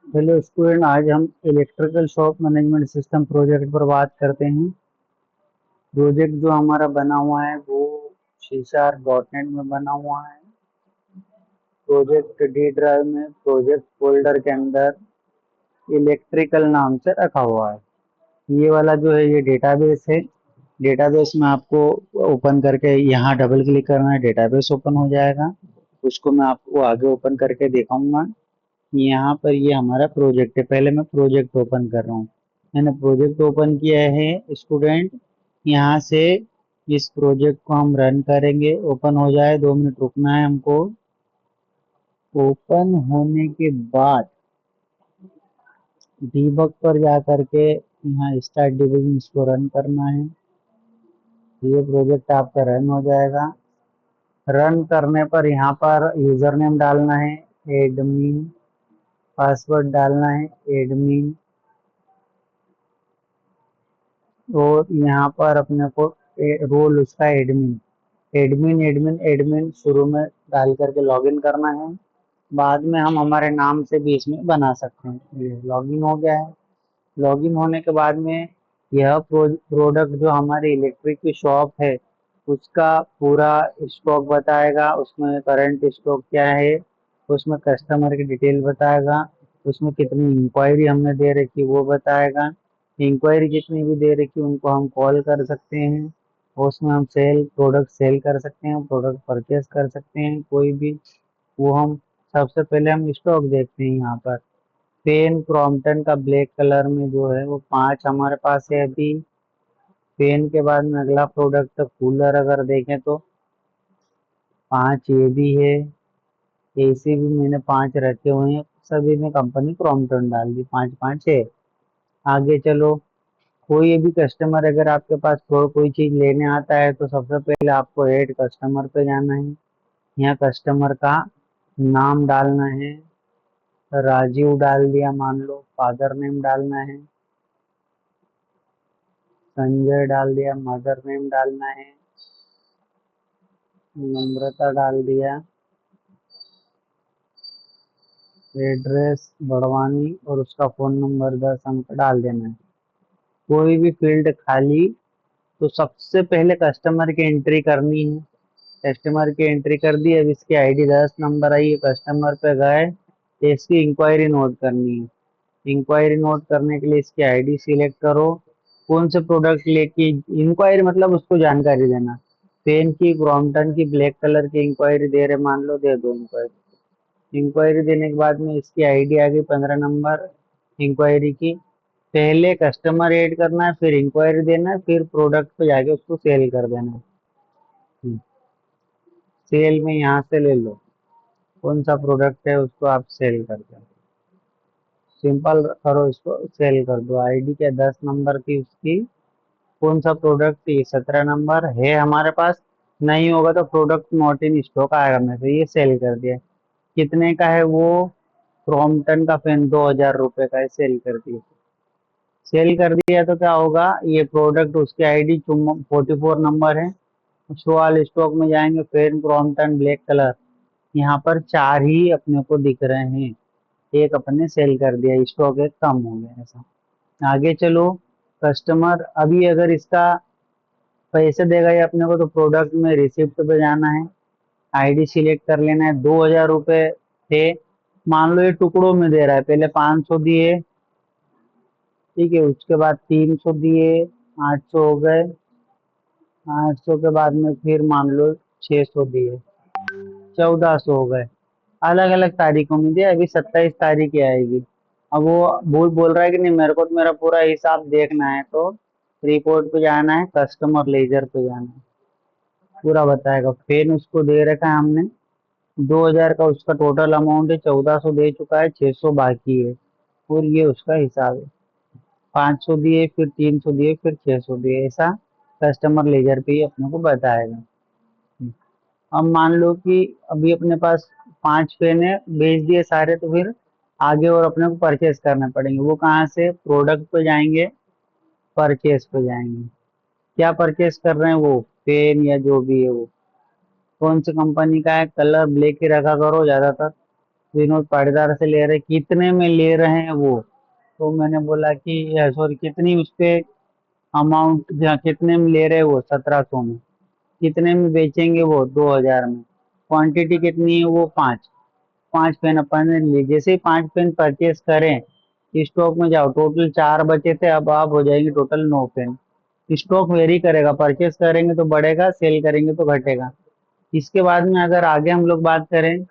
Hello student, आज हम electrical shop management system project पर बात करते हैं। प्रोजेक्ट जो हमारा बना हुआ है वो C# डॉट नेट में बना हुआ है। प्रोजेक्ट डी ड्राइव में प्रोजेक्ट फोल्डर के अंदर इलेक्ट्रिकल नाम से रखा हुआ है। ये वाला जो है ये डेटाबेस है। डेटाबेस में आपको ओपन करके यहाँ डबल क्लिक करना है, डेटाबेस ओपन हो जाएगा। उसको मैं आपको आगे ओपन करके दिखाऊंगा। यहाँ पर ये हमारा प्रोजेक्ट है। पहले मैं प्रोजेक्ट ओपन कर रहा हूँ। मैंने प्रोजेक्ट ओपन किया है स्टूडेंट। यहाँ से इस प्रोजेक्ट को हम रन करेंगे। ओपन हो जाए, 2 मिनट रुकना है हमको। ओपन होने के बाद डीबग पर जा करके यहाँ स्टार्ट डिबगिंग इसको रन करना है। ये प्रोजेक्ट आपका रन हो जाएगा। रन करने पर यहाँ पर यूजर नेम डालना है एडमिन, पासवर्ड डालना है एडमिन, और यहाँ पर अपने को रोल उसका एडमिन एडमिन एडमिन एडमिन शुरू में डाल करके लॉगिन करना है। बाद में हम हमारे नाम से भी इसमें बना सकते हैं। ये लॉगिन हो गया है। लॉगिन होने के बाद में यह प्रोडक्ट जो हमारी इलेक्ट्रिक की शॉप है उसका पूरा स्टॉक बताएगा। उसमें करंट स्टॉक क्या है, उसमें कस्टमर की डिटेल बताएगा, उसमें कितनी इंक्वायरी हमने दे रखी वो बताएगा। इंक्वायरी जितनी भी दे रखी उनको हम कॉल कर सकते हैं। और उसमें हम प्रोडक्ट सेल कर सकते हैं, प्रोडक्ट परचेस कर सकते हैं कोई भी। वो हम सबसे पहले हम स्टॉक देखते हैं। यहाँ पर पेन क्रॉम्पटन का ब्लैक कलर में जो है वो 5 हमारे पास है अभी। पेन के बाद में अगला प्रोडक्ट कूलर अगर देखें तो 5 ये भी है। एसी भी मैंने 5 रखे हुए हैं, सभी में कंपनी क्रॉम्पटन डाल दी, 5 5 है। आगे चलो, कोई भी कस्टमर अगर आपके पास कोई चीज लेने आता है तो सबसे पहले आपको ऐड कस्टमर पे जाना है। यहाँ कस्टमर का नाम डालना है। राजीव डाल दिया मान लो, फादर नेम डालना है। संजय डाल दिया, मदर नेम डालना है। नम्रता डाल दिया, एड्रेस बड़वानी और उसका फ़ोन नंबर 10 अंक डाल देना है। कोई भी फील्ड खाली तो सबसे पहले कस्टमर की एंट्री करनी है। कस्टमर की एंट्री कर दी। अब इसकी आईडी 10 नंबर आई है, कस्टमर पे गए तो इसकी इंक्वायरी नोट करनी है। इंक्वायरी नोट करने के लिए इसकी आईडी सिलेक्ट करो। कौन से प्रोडक्ट लेके इंक्वायरी, मतलब उसको जानकारी देना। पेन की, क्रॉम्पटन की, ब्लैक कलर की इंक्वायरी दे रहे मान लो, दे दो इंक्वायरी। इंक्वायरी देने के बाद में इसकी आईडी आ गई 15 नंबर इंक्वायरी की। पहले कस्टमर ऐड करना है, फिर इंक्वायरी देना है, फिर प्रोडक्ट पे जाके उसको सेल कर देना है। सेल में यहाँ से ले लो, कौन सा प्रोडक्ट है उसको आप सेल कर दो। सिंपल करो, इसको सेल कर दो। आईडी क्या 10 नंबर की उसकी, कौन सा प्रोडक्ट, ये 17 नंबर है हमारे पास। नहीं होगा तो प्रोडक्ट नॉट इन स्टॉक आएगा, मैं तो ये सेल कर दिया। कितने का है वो, क्रॉम्पटन का पेन 2000 रुपये का है, सेल कर दिया। सेल कर दिया तो क्या होगा, ये प्रोडक्ट उसकी आईडी 44 नंबर है। शो ऑल स्टॉक में जाएंगे, पेन क्रॉम्पटन ब्लैक कलर, यहाँ पर 4 ही अपने को दिख रहे हैं। एक अपने सेल कर दिया, स्टॉक एक कम हो गया ऐसा। आगे चलो, कस्टमर अभी अगर इसका पैसे देगा ये अपने को तो प्रोडक्ट में रिसिप्ट पे जाना है। आईडी सिलेक्ट कर लेना है। 2000 रुपये थे, मान लो ये टुकड़ों में दे रहा है। पहले 500 दिए, ठीक है, उसके बाद 300 दिए, 800 हो गए। 800 के बाद में फिर मान लो 600 दिए, 1400 हो गए। अलग अलग तारीखों में दिया, अभी 27 तारीख ही आएगी। अब वो बोल रहा है कि नहीं, मेरे को तो मेरा पूरा हिसाब देखना है, तो रिपोर्ट पे जाना है, कस्टमर लेजर पे जाना है, पूरा बताएगा। पेन उसको दे रखा है हमने 2000 का, उसका टोटल अमाउंट है 1400 दे चुका है, 600 बाकी है। और ये उसका हिसाब है। 500 दिए, फिर 300 दिए, फिर 600 दिए, ऐसा कस्टमर लेजर पे ही अपने को बताएगा। अब मान लो कि अभी अपने पास 5 पेन है, बेच दिए सारे, तो फिर आगे और अपने को परचेस करने पड़ेंगे। वो कहाँ से, प्रोडक्ट पे जाएंगे, परचेस पे जाएंगे। क्या परचेस कर रहे हैं, वो पेन या जो भी है वो कौन सी कंपनी का है। कलर ब्लैक ही रखा करो ज्यादातर, विनोद पाटीदार से ले रहे, कितने में ले रहे हैं वो। तो मैंने बोला कि सॉरी, कितनी उस पे अमाउंट, जहाँ कितने में ले रहे हैं वो 1700 में, कितने में बेचेंगे वो 2000 में, क्वांटिटी कितनी है वो 5, 5 पेन अपन ने लिए। जैसे ही 5 पेन परचेस करें, स्टॉक में जाओ, टोटल 4 बचे थे, अब आप हो जाएंगे टोटल 9 पेन। स्टॉक वेरी करेगा, परचेस करेंगे तो बढ़ेगा, सेल करेंगे तो घटेगा। इसके बाद में अगर आगे हम लोग बात करें,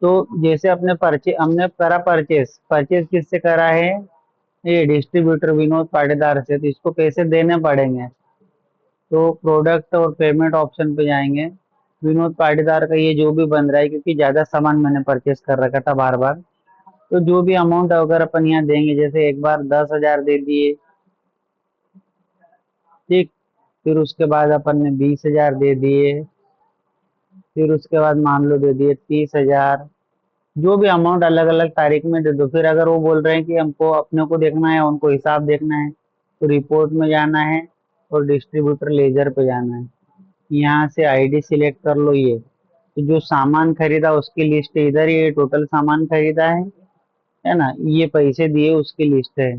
तो जैसे हमने करा परचेस, परचेस किससे करा है, ये डिस्ट्रीब्यूटर विनोद पाटीदार से, तो इसको पैसे देने पड़ेंगे। तो प्रोडक्ट और पेमेंट ऑप्शन पे जाएंगे, विनोद पाटीदार का ये जो भी बन रहा है, क्योंकि ज्यादा सामान मैंने परचेस कर रखा था बार बार, तो जो भी अमाउंट अगर अपन यहाँ देंगे, जैसे एक बार 10,000 दे दिए, ठीक, फिर उसके बाद अपन ने 20,000 दे दिए, फिर उसके बाद मान लो दे दिए 30,000, जो भी अमाउंट अलग अलग तारीख में दे दो। फिर अगर वो बोल रहे हैं कि हमको अपने को देखना है, उनको हिसाब देखना है, तो रिपोर्ट में जाना है और डिस्ट्रीब्यूटर लेजर पे जाना है। यहाँ से आईडी सिलेक्ट कर लो, ये तो जो सामान खरीदा उसकी लिस्ट इधर, ये टोटल सामान खरीदा है ना, ये पैसे दिए उसकी लिस्ट है,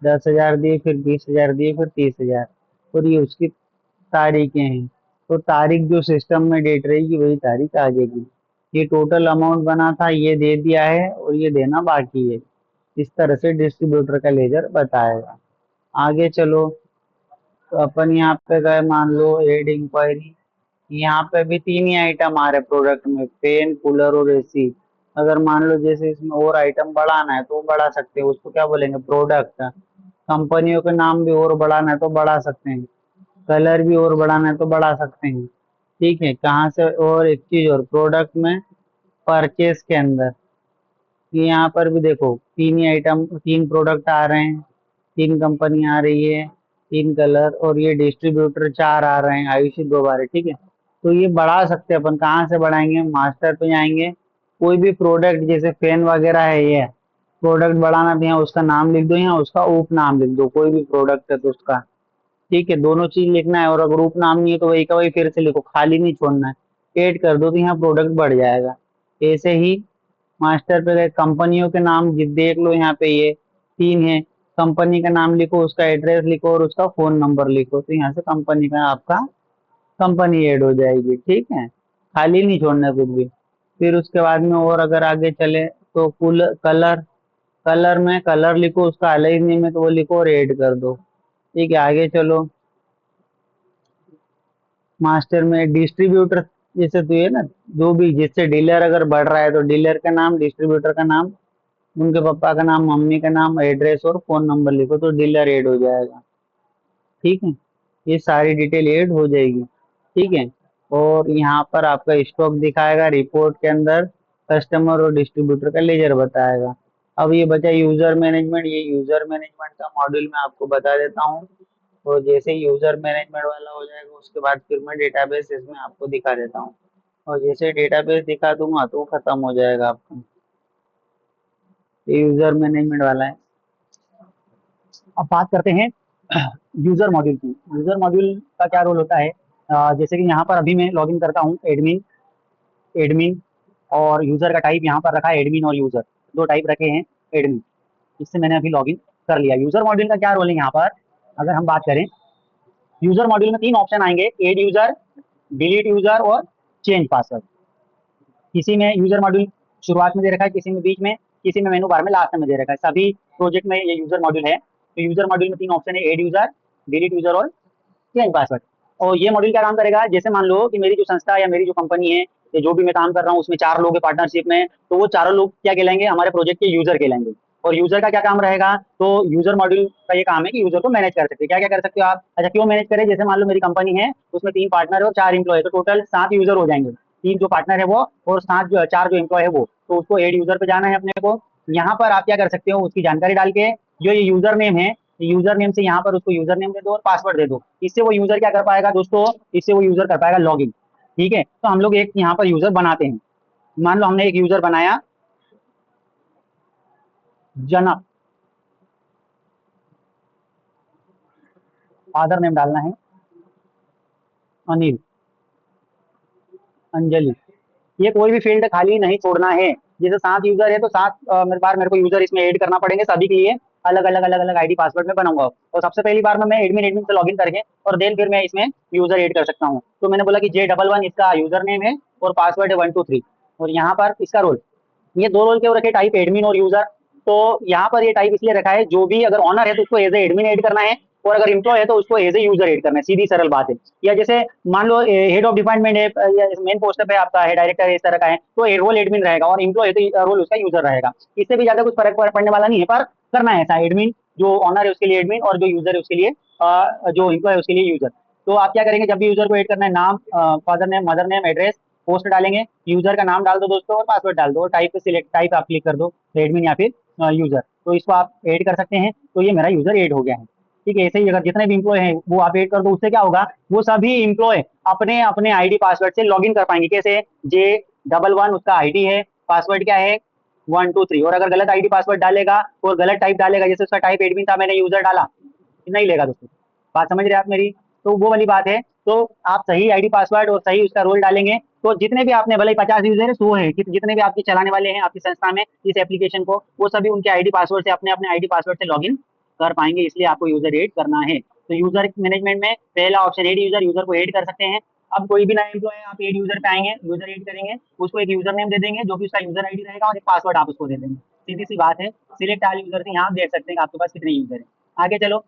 10,000 दिए, फिर 20,000 दिए, फिर 30,000, और ये उसकी तारीखें हैं। तो तारीख जो सिस्टम में डेट रहेगी वही तारीख आ जाएगी। ये टोटल अमाउंट बना था, ये दे दिया है और ये देना बाकी है। इस तरह से डिस्ट्रीब्यूटर का लेजर बताएगा। आगे चलो, तो अपन यहाँ पे गए, मान लो एड इंक्वायरी, यहाँ पे भी 3 ही आइटम आ रहे प्रोडक्ट में, पेन, कूलर और एसी। अगर मान लो जैसे इसमें और आइटम बढ़ाना है तो बढ़ा सकते हैं, उसको क्या बोलेंगे, प्रोडक्ट। कंपनियों के नाम भी और बढ़ाना है तो बढ़ा सकते हैं, कलर भी और बढ़ाना है तो बढ़ा सकते हैं। ठीक है, कहाँ से, और एक चीज और, प्रोडक्ट में परचेस के अंदर, ये यहाँ पर भी देखो 3 ही आइटम, 3 प्रोडक्ट आ रहे हैं, 3 कंपनी आ रही है, 3 कलर, और ये डिस्ट्रीब्यूटर 4 आ रहे हैं, आयुषी 2 बार है। ठीक है, तो ये बढ़ा सकते हैं अपन, कहाँ से बढ़ाएंगे, मास्टर पे जाएंगे, कोई भी प्रोडक्ट जैसे पेन वगैरह है, ये प्रोडक्ट बढ़ाना तो यहाँ उसका नाम लिख दो, यहाँ उसका उप नाम लिख दो, कोई भी प्रोडक्ट है तो उसका। ठीक है, दोनों चीज लिखना है, और अगर उप नाम नहीं है तो वही का वही फिर से लिखो, खाली नहीं छोड़ना है। ऐड कर दो तो यहाँ प्रोडक्ट बढ़ जाएगा। ऐसे ही मास्टर पे गए, कंपनियों के नाम देख लो, यहाँ पे ये 3 है, कंपनी का नाम लिखो, उसका एड्रेस लिखो और उसका फोन नंबर लिखो, तो यहाँ से कंपनी का आपका कंपनी ऐड हो जाएगी। ठीक है, खाली नहीं छोड़ना कुछ भी। फिर उसके बाद में और अगर आगे चले, तो कुल कलर, कलर में कलर लिखो, उसका अलग नेम है तो वो लिखो और ऐड कर दो। ठीक है, आगे चलो, मास्टर में डिस्ट्रीब्यूटर, जैसे तो ये ना, जो भी जिससे डीलर अगर बढ़ रहा है तो डीलर का नाम, डिस्ट्रीब्यूटर का नाम, उनके पापा का नाम, मम्मी का नाम, एड्रेस और फोन नंबर लिखो तो डीलर ऐड हो जाएगा। ठीक है, ये सारी डिटेल ऐड हो जाएगी। ठीक है, और यहाँ पर आपका स्टॉक दिखाएगा, रिपोर्ट के अंदर कस्टमर और डिस्ट्रीब्यूटर का लेजर बताएगा। अब ये बचा यूजर मैनेजमेंट, ये यूजर मैनेजमेंट का मॉड्यूल मैं आपको बता देता हूँ। तो जैसे यूजर मैनेजमेंट वाला हो जाएगा, उसके बाद फिर मैं डेटाबेस इसमें आपको दिखा देता हूँ, और जैसे डेटाबेस दिखा दूंगा तो वो खत्म हो जाएगा आपका। ये यूजर मैनेजमेंट वाला है। अब बात करते हैं यूजर मॉड्यूल की। यूजर मॉड्यूल का क्या रोल होता है, जैसे कि यहाँ पर अभी मैं लॉगिन करता हूँ, एडमिन, एडमिन, और यूजर का टाइप यहाँ पर रखा है एडमिन और यूजर, 2 टाइप रखे हैं एडमिन। इससे मैंने अभी लॉगिन कर लिया। यूजर मॉड्यूल का क्या रोल है यहाँ पर, अगर हम बात करें, यूजर मॉड्यूल में 3 ऑप्शन आएंगे, एड यूजर, डिलीट यूजर और चेंज पासवर्ड। किसी में यूजर मॉड्यूल शुरुआत में दे रखा है, किसी में बीच में, किसी में मेनू बार में लास्ट में दे रखा है। सभी प्रोजेक्ट में ये यूजर मॉड्यूल है। तो यूजर मॉड्यूल में 3 ऑप्शन है, एड यूजर, डिलीट यूजर और चेंज पासवर्ड। और ये मॉड्यूल क्या काम करेगा, जैसे मान लो कि मेरी जो संस्था या मेरी जो कंपनी है, या जो भी मैं काम कर रहा हूँ, उसमें 4 लोग हैं पार्टनरशिप में, तो वो चारों लोग क्या कहलाएंगे, हमारे प्रोजेक्ट के यूजर कहलाएंगे। और यूजर का क्या काम रहेगा, तो यूजर मॉड्यूल का ये काम है कि यूजर को मैनेज कर सकते हैं। क्या क्या कर सकते हो आप, अच्छा क्यों मैनेज करें, जैसे मान लो मेरी कंपनी है, उसमें 3 पार्टनर है और 4 एम्प्लॉय है, तो टोटल 7 यूजर हो जाएंगे। 3 जो पार्टनर है वो, और 7 जो 4 जो एम्प्लॉय है वो, तो उसको एड यूजर पे जाना है अपने को। यहाँ पर आप क्या कर सकते हो, उसकी जानकारी डाल के, जो ये यूजर नेम है, यूजर नेम से यहाँ पर उसको यूजर नेम दे दो और पासवर्ड दे दो। इससे वो यूजर क्या कर पाएगा दोस्तों, इससे वो यूजर कर पाएगा लॉगिन। ठीक है, तो हम लोग एक यहाँ पर यूजर बनाते हैं। मान लो हमने एक यूजर बनाया, जनक, फादर नेम डालना है, अनिल, अंजलि, ये कोई भी फील्ड खाली नहीं छोड़ना है। जैसे 7 यूजर है तो 7 मेरे को यूजर इसमें ऐड करना पड़ेंगे, सभी के लिए अलग अलग आईडी पासवर्ड में बनाऊंगा। और सबसे पहली बार में मैं एडमिन एडमिन से लॉगिन करके और देन फिर मैं इसमें यूजर ऐड कर सकता हूँ। तो मैंने बोला कि J11 इसका यूजर नेम है और पासवर्ड है 123, और यहाँ पर इसका रोल, ये दो रोल क्यों रखे, टाइप एडमिन और यूजर। तो यहाँ पर ये टाइप इसलिए रखा है, जो भी अगर ऑनर है तो उसको एज ए एडमिन ऐड करना है, और अगर एम्प्लॉय है तो उसको एज ए यूजर ऐड करना है, सीधी सरल बात है। या जैसे मान लो हेड ऑफ डिपार्टमेंट है, या मेन पोस्ट पे आपका है, डायरेक्टर इस तरह का है, तो रोल एडमिन रहेगा, और एम्प्लॉय है तो रोल उसका यूजर रहेगा। इससे भी ज्यादा कुछ फर्क पड़ने वाला नहीं है, पर करना है ऐसा, एडमिन जो ऑनर है उसके लिए एडमिन, और जो यूजर है उसके लिए जो एम्प्लॉय है उसके लिए यूजर। तो आप क्या करेंगे, जब भी यूजर को ऐड करना है, नाम, father name, mother name, address, post डालेंगे, यूजर का नाम डाल दो दोस्तों, और पासवर्ड डाल दो, और टाइप पे सिलेक्ट, टाइप आप क्लिक कर दो, एडमिन या फिर यूजर, तो इसको आप ऐड कर सकते हैं। तो ये मेरा यूजर ऐड हो गया है। ठीक है, ऐसे ही अगर जितने भी इम्प्लॉय हैं वो आप ऐड कर दो, उससे क्या होगा, वो सभी इम्प्लॉय अपने अपने आईडी पासवर्ड से लॉगिन कर पाएंगे। कैसे, J11 उसका आईडी है, पासवर्ड क्या है 123, और अगर गलत आईडी पासवर्ड डालेगा और गलत टाइप डालेगा, जैसे उसका टाइप एडमिन था, मैंने यूजर डाला, नहीं लेगा दोस्तों। बात समझ रहे हैं आप मेरी? तो वो वाली बात है। तो आप सही आईडी पासवर्ड और सही उसका रोल डालेंगे, तो जितने भी आपने, भले ही 50 यूजर है, 100 है, जितने भी आपके चलाने वाले हैं आपकी संस्था में इस एप्लीकेशन को, वो सभी उनके आईडी पासवर्ड से, अपने अपने आईडी पासवर्ड से लॉगिन कर पाएंगे। इसलिए आपको यूजर ऐड करना है। तो यूजर मैनेजमेंट में पहला ऑप्शन ऐड यूजर, यूजर को ऐड कर सकते हैं। अब कोई भी नया एम्प्लॉय है, आप ऐड यूजर पे आएंगे, यूजर ऐड करेंगे, उसको एक यूजर नेम दे देंगे जो कि उसका यूजर आईडी रहेगा, और एक पासवर्ड आप उसको दे देंगे। सीधी सी बात है। सिलेक्ट ऑल यूजर से यहाँ आप देख सकते हैं कि आपके पास कितने यूजर है। आगे चलो,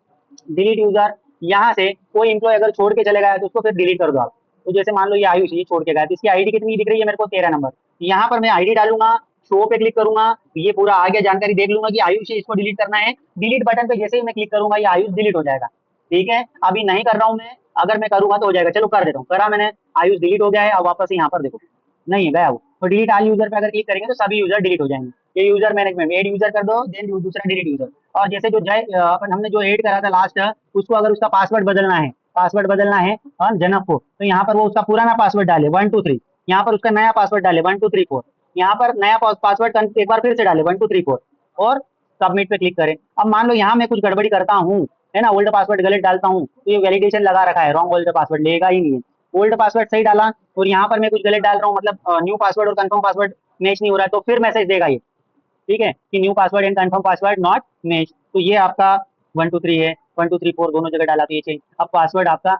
डिलीट यूजर, यहाँ से कोई एम्प्लॉय अगर छोड़ के चले गया तो उसको फिर डिलीट कर दो आप। तो जैसे मान लो ये आयुष ये छोड़ के गया, तो इसकी आईडी कितनी दिख रही है मेरे को, 13 नंबर। यहाँ पर मैं आईडी डालूंगा, शो पे क्लिक करूंगा, ये पूरा आगे जानकारी देख लूंगा कि आयुष है, इसको डिलीट करना है। डिलीट बटन पे जैसे ही मैं क्लिक करूंगा, ये आयुष डिलीट हो जाएगा। ठीक है, अभी नहीं कर रहा हूँ मैं, अगर मैं करूंगा तो हो जाएगा। चलो कर देता हूँ, करा मैंने, आयुष डिलीट हो गया है। अब वापस यहाँ पर देखो, नहीं है, गया वो। तो डिलीट ऑल यूजर पे अगर क्लिक करेंगे तो सभी यूजर डिलीट हो जाएंगे। ये यूजर मैनेजमेंट, एड यूजर कर दो, देन दूसरा डिलीट यूजर। और जैसे जो जय अपन हमने जो ऐड करा था लास्ट, उसको अगर उसका पासवर्ड बदलना है, पासवर्ड बदलना है जनक को, तो यहाँ पर वो उसका पुराना पासवर्ड डाले 123, यहाँ पर उसका नया पासवर्ड डाले 1234, यहाँ पर नया पासवर्ड एक बार फिर से डाले 1234, और सबमिट पे क्लिक करें। अब मान लो यहाँ मैं कुछ गड़बड़ी करता हूँ, है ना, ओल्ड पासवर्ड गलत डालता हूँ, तो ये वैलिडेशन लगा रखा है, रॉन्ग ओल्ड पासवर्ड लेगा ही नहीं है। ओल्ड पासवर्ड सही डाला, और यहाँ पर मैं कुछ गलत डाल रहा हूँ, मतलब न्यू पासवर्ड और कंफर्म पासवर्ड मैच नहीं हो रहा है, तो फिर मैसेज देगा ये, ठीक है, कि new password and confirm password not match. तो ये आपका 123 है, 1234 दोनों जगह डाला, तो ये चेंज। अब पासवर्ड आपका,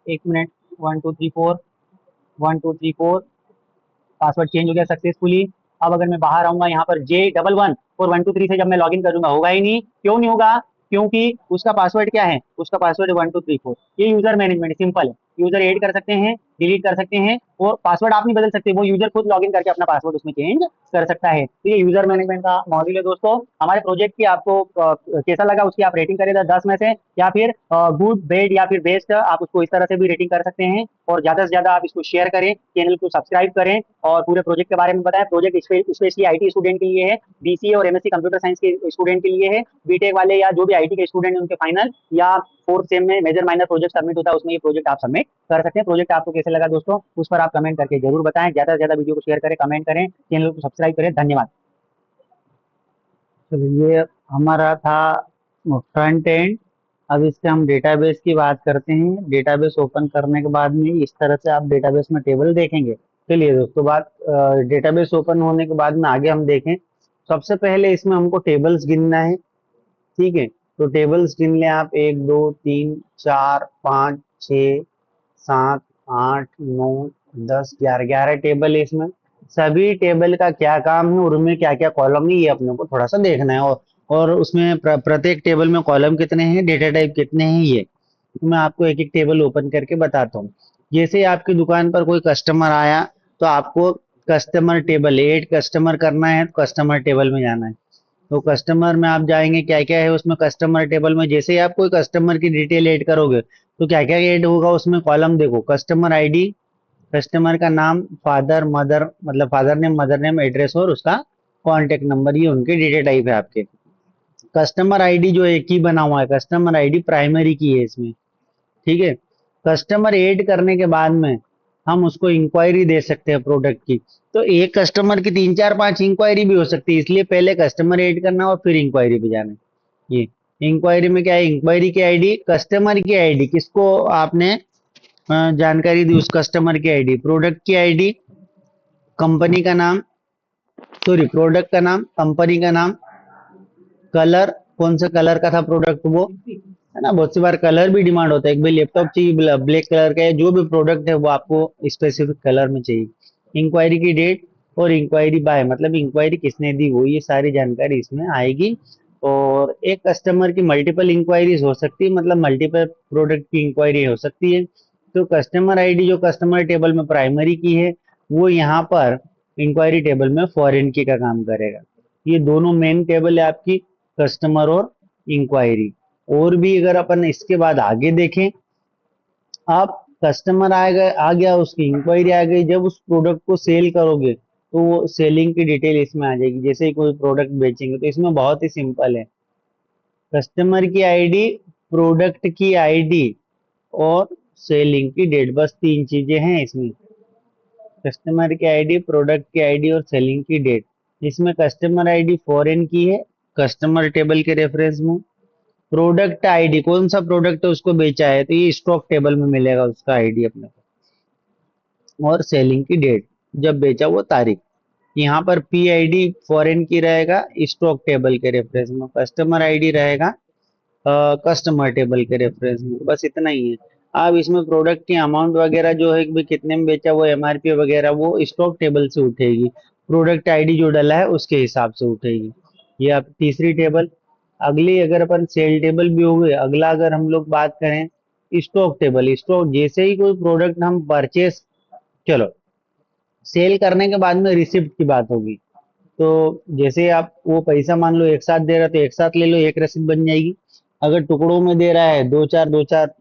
एक मिनट, 1234, 1234, पासवर्ड चेंज हो गया सक्सेसफुली। अब अगर मैं बाहर आऊंगा, यहाँ पर J11 और 123 से जब मैं लॉगिन करूंगा, होगा ही नहीं। क्यों नहीं होगा? क्योंकि उसका पासवर्ड क्या है, उसका पासवर्ड है 1234। ये यूजर मैनेजमेंट सिंपल है, यूजर ऐड कर सकते हैं, डिलीट कर सकते हैं, और पासवर्ड आप नहीं बदल सकते, वो यूजर खुद लॉगिन करके अपना पासवर्ड उसमें चेंज कर सकता है। तो ये यूजर मैनेजमेंट का मॉड्यूल है दोस्तों। हमारे प्रोजेक्ट की आपको कैसा लगा उसकी आप रेटिंग करें 10 में से, या फिर गुड, बेड या फिर बेस्ट, आप उसको इस तरह से भी रेटिंग कर सकते हैं। और ज्यादा से ज्यादा आप इसको शेयर करें, चैनल को सब्सक्राइब करें, और पूरे प्रोजेक्ट के बारे में बताएं। प्रोजेक्ट स्पेशली आईटी स्टूडेंट के लिए है, बीसीए और एमएससी कंप्यूटर साइंस के स्टूडेंट के लिए है, बीटेक वाले या जो भी आईटी के स्टूडेंट हैं उनके फाइनल या फोर्थ सेम में मेजर माइनर प्रोजेक्ट सबमिट होता है, उसमें ये प्रोजेक्ट आप सबमिट कर सकते हैं। प्रोजेक्ट आपको कैसे लगा दोस्तों, उस पर आप कमेंट करके जरूर बताएं। ज्यादा से ज्यादा वीडियो को शेयर करें, कमेंट करें, चैनल को सब्सक्राइब करें। धन्यवाद। चलिए, ये हमारा था फ्रंट एंड। अब इससे हम डेटाबेस की बात करते हैं। डेटाबेस ओपन करने के बाद में इस तरह से आप डेटाबेस में टेबल देखेंगे। चलिए दोस्तों, बात डेटाबेस ओपन होने के बाद में आगे हम देखें। सबसे पहले इसमें हमको टेबल्स गिनना है। ठीक है, तो टेबल्स गिन लें आप, 1 2 3 4 5 6 7 8 9 10 11, 11 टेबल है इसमें। सभी टेबल का क्या काम है और उनमें क्या क्या कॉलम है, ये अपने को थोड़ा सा देखना है। और उसमें प्रत्येक टेबल में कॉलम कितने हैं, डेटा टाइप कितने हैं, ये तो मैं आपको एक एक टेबल ओपन करके बताता हूँ। जैसे आपकी दुकान पर कोई कस्टमर आया, तो आपको कस्टमर टेबल, ऐड कस्टमर करना है, तो कस्टमर टेबल में जाना है। तो कस्टमर में आप जाएंगे, क्या क्या है उसमें कस्टमर टेबल में। जैसे ही आप कोई कस्टमर की डिटेल ऐड करोगे, तो क्या क्या ऐड होगा उसमें, कॉलम देखो, कस्टमर आईडी, कस्टमर का नाम, फादर मदर, मतलब father name, mother name, address और उसका कॉन्टेक्ट नंबर, ये उनके डेटा टाइप है आपके। कस्टमर आईडी जो एक ही बना हुआ है, कस्टमर आईडी प्राइमरी की है इसमें। ठीक है, कस्टमर ऐड करने के बाद में हम उसको इंक्वायरी दे सकते हैं प्रोडक्ट की। तो एक कस्टमर की 3 4 5 इंक्वायरी भी हो सकती है, इसलिए पहले कस्टमर ऐड करना और फिर इंक्वायरी पे जाना है। ये इंक्वायरी में क्या है, इंक्वायरी की आईडी, कस्टमर की आईडी, किसको आपने जानकारी दी, उस कस्टमर की आईडी, प्रोडक्ट की आईडी, कंपनी का नाम, सॉरी, प्रोडक्ट का नाम, कंपनी का नाम, कलर, कौन सा कलर का था प्रोडक्ट वो, है ना। बहुत सी बार कलर भी डिमांड होता है, एक भाई लैपटॉप चाहिए ब्लैक कलर का है, जो भी प्रोडक्ट है वो आपको स्पेसिफिक कलर में चाहिए। इंक्वायरी की डेट और इंक्वायरी बाय, मतलब इंक्वायरी किसने दी वो, ये सारी जानकारी इसमें आएगी। और एक कस्टमर की मल्टीपल इंक्वायरीज हो सकती है, मतलब मल्टीपल प्रोडक्ट की इंक्वायरी हो सकती है। तो कस्टमर आईडी जो कस्टमर टेबल में प्राइमरी की है, वो यहाँ पर इंक्वायरी टेबल में फॉरेन की का काम करेगा। ये दोनों मेन टेबल है आपकी, कस्टमर और इंक्वायरी। और भी अगर अपन इसके बाद आगे देखें, आप कस्टमर आ गया, उसकी इंक्वायरी आ गई, जब उस प्रोडक्ट को सेल करोगे तो वो सेलिंग की डिटेल इसमें आ जाएगी। जैसे ही कोई प्रोडक्ट बेचेंगे तो इसमें बहुत ही सिंपल है, कस्टमर की आईडी, प्रोडक्ट की आईडी और सेलिंग की डेट, बस तीन चीजें हैं इसमें। कस्टमर की आईडी, प्रोडक्ट की आईडी और सेलिंग की डेट। इसमें कस्टमर आईडी फॉरेन की है, कस्टमर टेबल के रेफरेंस में। प्रोडक्ट आईडी, कौन सा प्रोडक्ट है उसको बेचा है तो ये स्टॉक टेबल में मिलेगा उसका आईडी अपने को। और सेलिंग की डेट, जब बेचा वो तारीख। यहाँ पर पी आईडी फॉरेन की रहेगा स्टॉक टेबल के रेफरेंस में, कस्टमर आईडी रहेगा कस्टमर टेबल के रेफरेंस में, बस इतना ही है। अब इसमें प्रोडक्ट की अमाउंट वगैरह जो है कि भाई कितने में बेचा, वो एमआरपी वगैरह वो स्टॉक टेबल से उठेगी, प्रोडक्ट आईडी जो डला है उसके हिसाब से उठेगी। ये आप तीसरी टेबल। अगली अगर अपन सेल टेबल भी हो गए, अगला अगर हम लोग बात करें स्टॉक टेबल, स्टॉक जैसे ही कोई प्रोडक्ट हम परचेस, चलो सेल करने के बाद में रिसिप्ट की बात होगी। तो जैसे आप वो पैसा मान लो एक साथ दे रहा है तो एक साथ ले लो, एक रसीद बन जाएगी। अगर टुकड़ों में दे रहा है दो चार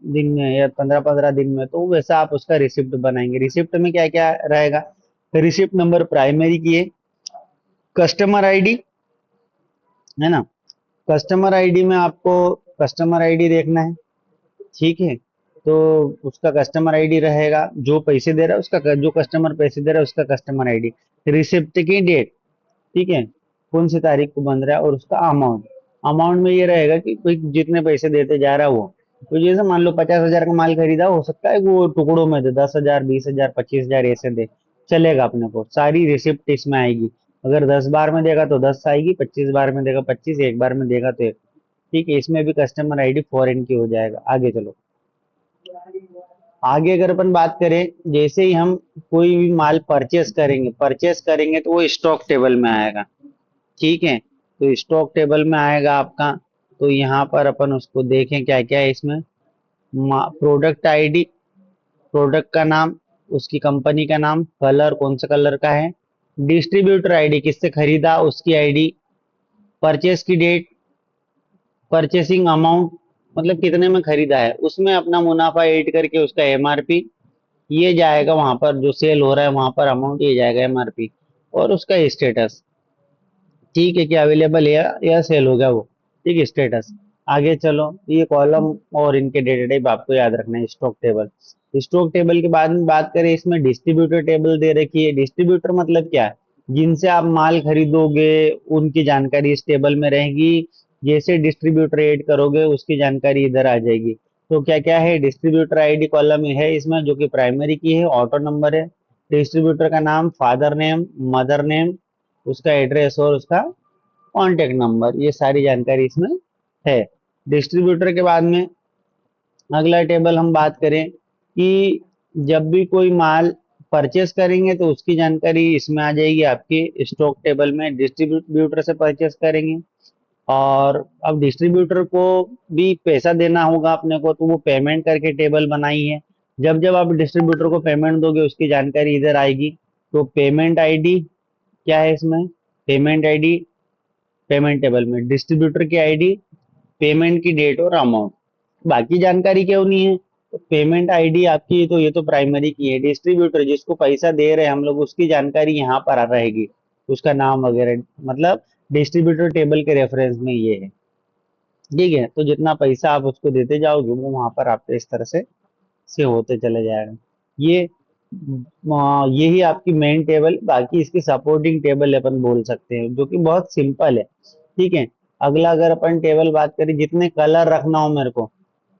दिन में या 15 15 दिन में, तो वैसा आप उसका रिसिप्ट बनाएंगे। रिसिप्ट में क्या क्या रहेगा, रिसिप्ट नंबर प्राइमरी की है, कस्टमर आईडी, है ना। कस्टमर आईडी में आपको कस्टमर आईडी देखना है, ठीक है। तो उसका कस्टमर आईडी रहेगा, जो पैसे दे रहा है उसका, जो कस्टमर पैसे दे रहा है उसका कस्टमर आईडी। रिसिप्ट की डेट, ठीक है, कौन सी तारीख को बन रहा है, और उसका अमाउंट। अमाउंट में ये रहेगा कि कोई जितने पैसे देते जा रहा है वो, तो जैसे मान लो 50,000 का माल खरीदा, हो सकता है कि वो टुकड़ों में दे, 10,000 20,000 25,000 ऐसे दे, चलेगा अपने को, सारी रिसिप्ट इसमें आएगी। अगर 10 बार में देगा तो 10 आएगी, 25 बार में देगा 25, एक बार में देगा तो एक। ठीक है, इसमें भी कस्टमर आईडी फॉरेन की हो जाएगा। आगे चलो, आगे अगर अपन बात करें, जैसे ही हम कोई भी माल परचेस करेंगे तो वो स्टॉक टेबल में आएगा, ठीक है। तो स्टॉक टेबल में आएगा आपका, तो यहाँ पर अपन उसको देखें क्या क्या है इसमें। प्रोडक्ट आईडी, प्रोडक्ट का नाम, उसकी कंपनी का नाम, कलर कौन सा कलर का है, डिस्ट्रीब्यूटर आईडी किससे खरीदा उसकी आईडी, परचेस की डेट, परचेसिंग अमाउंट मतलब कितने में खरीदा है, उसमें अपना मुनाफा ऐड करके उसका एमआरपी, ये जाएगा वहां पर जो सेल हो रहा है वहां पर अमाउंट ये जाएगा एमआरपी। और उसका स्टेटस, ठीक है, कि अवेलेबल है या सेल हो गया वो, ठीक है, स्टेटस। आगे चलो, ये कॉलम और इनके डेटा टाइप आपको याद रखना है। स्टॉक टेबल, स्टॉक टेबल के बाद में बात करें, इसमें डिस्ट्रीब्यूटर टेबल दे रखी है। डिस्ट्रीब्यूटर मतलब क्या है, जिनसे आप माल खरीदोगे उनकी जानकारी इस टेबल में रहेगी, जैसे डिस्ट्रीब्यूटर ऐड करोगे उसकी जानकारी इधर आ जाएगी। तो क्या क्या है, डिस्ट्रीब्यूटर आईडी कॉलम है इसमें जो कि प्राइमरी की है, ऑटो नंबर है, डिस्ट्रीब्यूटर का नाम, फादर नेम, मदर नेम, उसका एड्रेस और उसका कॉन्टेक्ट नंबर, ये सारी जानकारी इसमें है। डिस्ट्रीब्यूटर के बाद में अगला टेबल हम बात करें कि जब भी कोई माल परचेस करेंगे तो उसकी जानकारी इसमें आ जाएगी आपकी स्टॉक टेबल में, डिस्ट्रीब्यूटर से परचेस करेंगे। और अब डिस्ट्रीब्यूटर को भी पैसा देना होगा अपने को, तो वो पेमेंट करके टेबल बनाई है। जब जब आप डिस्ट्रीब्यूटर को पेमेंट दोगे उसकी जानकारी इधर आएगी। तो पेमेंट आईडी क्या है इसमें, पेमेंट आईडी पेमेंट टेबल में, डिस्ट्रीब्यूटर की आईडी, पेमेंट की डेट और अमाउंट, बाकी जानकारी क्यों नहीं है। तो पेमेंट आईडी आपकी, तो ये तो प्राइमरी की है, डिस्ट्रीब्यूटर जिसको पैसा दे रहे हैं हम लोग उसकी जानकारी यहाँ पर आ रहेगी, उसका नाम वगैरह, मतलब डिस्ट्रीब्यूटर टेबल के रेफरेंस में ये है, ठीक है। तो जितना पैसा आप उसको देते जाओगे वो वहां पर आपके इस तरह से होते चले जाएगा। ये यही आपकी मेन टेबल, बाकी इसकी सपोर्टिंग टेबल अपन बोल सकते हैं जो कि बहुत सिंपल है, ठीक है। अगला अगर अपन टेबल बात करें, जितने कलर रखना हो मेरे को,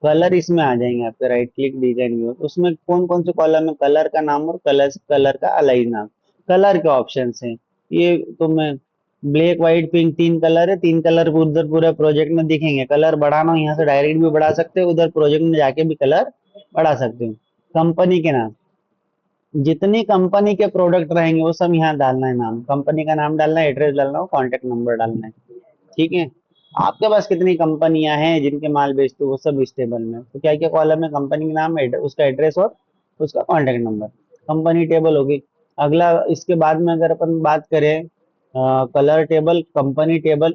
कलर इसमें आ जाएंगे आपके, राइट क्लिक डिजाइन व्यू, उसमें कौन कौन से कॉलम है, कलर का नाम और कलर कलर का अलाइन नाम, कलर के ऑप्शन हैं। ये तो मैं ब्लैक व्हाइट पिंक 3 कलर है, 3 कलर उधर पूरे प्रोजेक्ट में दिखेंगे। कलर बढ़ाना हो यहाँ से डायरेक्ट भी बढ़ा सकते हो, उधर प्रोजेक्ट में जाके भी कलर बढ़ा सकते हो। कंपनी के नाम, जितनी कंपनी के प्रोडक्ट रहेंगे वो सब यहाँ डालना है, नाम कंपनी का नाम डालना है, एड्रेस डालना हो, कॉन्टेक्ट नंबर डालना है। ठीक है। आपके पास कितनी कंपनियां हैं जिनके माल बेचते हो वो सब इस टेबल में, तो क्या क्या कॉलम है, कंपनी का नाम, उसका एड्रेस और उसका कॉन्टेक्ट नंबर, कंपनी टेबल होगी। अगला इसके बाद में अगर अपन बात करें colour table, company table,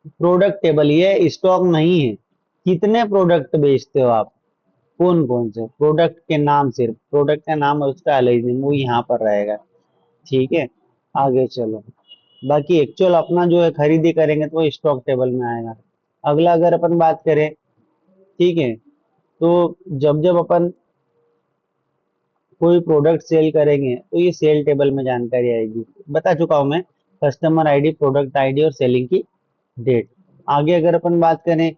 product table, ये स्टॉक नहीं है, कितने प्रोडक्ट बेचते हो आप, कौन कौन से प्रोडक्ट के नाम, सिर्फ प्रोडक्ट का नाम और उसका अलाइजिंग वो यहाँ पर रहेगा। ठीक है। आगे चलो, बाकी एक्चुअल अपना जो है खरीदी करेंगे तो वो स्टॉक टेबल में आएगा। अगला अगर अपन बात करें, ठीक है, तो जब जब अपन कोई प्रोडक्ट सेल करेंगे तो ये सेल टेबल में जानकारी आएगी। बता चुका हूं मैं, कस्टमर आईडी, प्रोडक्ट आईडी और सेलिंग की डेट। आगे अगर अपन बात करें,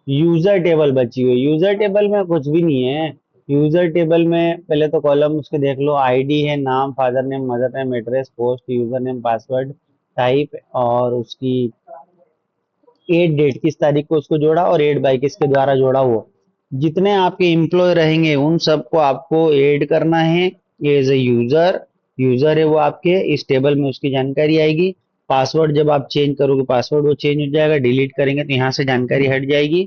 यूजर टेबल बची हुई, यूजर टेबल में कुछ भी नहीं है। यूजर टेबल में पहले तो कॉलम उसके देख लो, आईडी है, नाम, father name, mother name, address, post, user name, password, type और उसकी एट डेट, किस तारीख को उसको जोड़ा और एड बाई किसके द्वारा जोड़ा वो। जितने आपके एम्प्लॉय रहेंगे उन सबको आपको ऐड करना है एज ए यूजर। यूजर है वो आपके, इस टेबल में उसकी जानकारी आएगी। पासवर्ड जब आप चेंज करोगे पासवर्ड वो चेंज हो जाएगा, डिलीट करेंगे तो यहाँ से जानकारी हट जाएगी।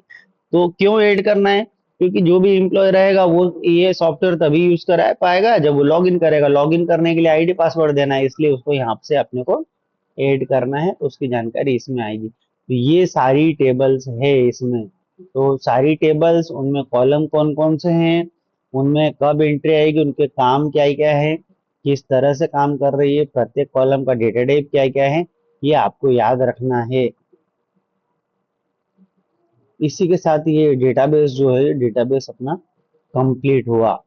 तो क्यों ऐड करना है, क्योंकि जो भी एम्प्लॉय रहेगा वो ये सॉफ्टवेयर तभी यूज कर पाएगा जब वो लॉग इन करेगा। लॉग इन करने के लिए आईडी पासवर्ड देना है, इसलिए उसको यहाँ से अपने को ऐड करना है, तो उसकी जानकारी इसमें आएगी। तो ये सारी टेबल्स है इसमें। तो सारी टेबल्स, उनमें कॉलम कौन कौन से हैं, उनमें कब एंट्री आएगी, उनके काम क्या क्या है, किस तरह से काम कर रही है, प्रत्येक कॉलम का डेटा टाइप क्या क्या है, ये आपको याद रखना है। इसी के साथ ये डेटाबेस जो है, डेटाबेस अपना कंप्लीट हुआ।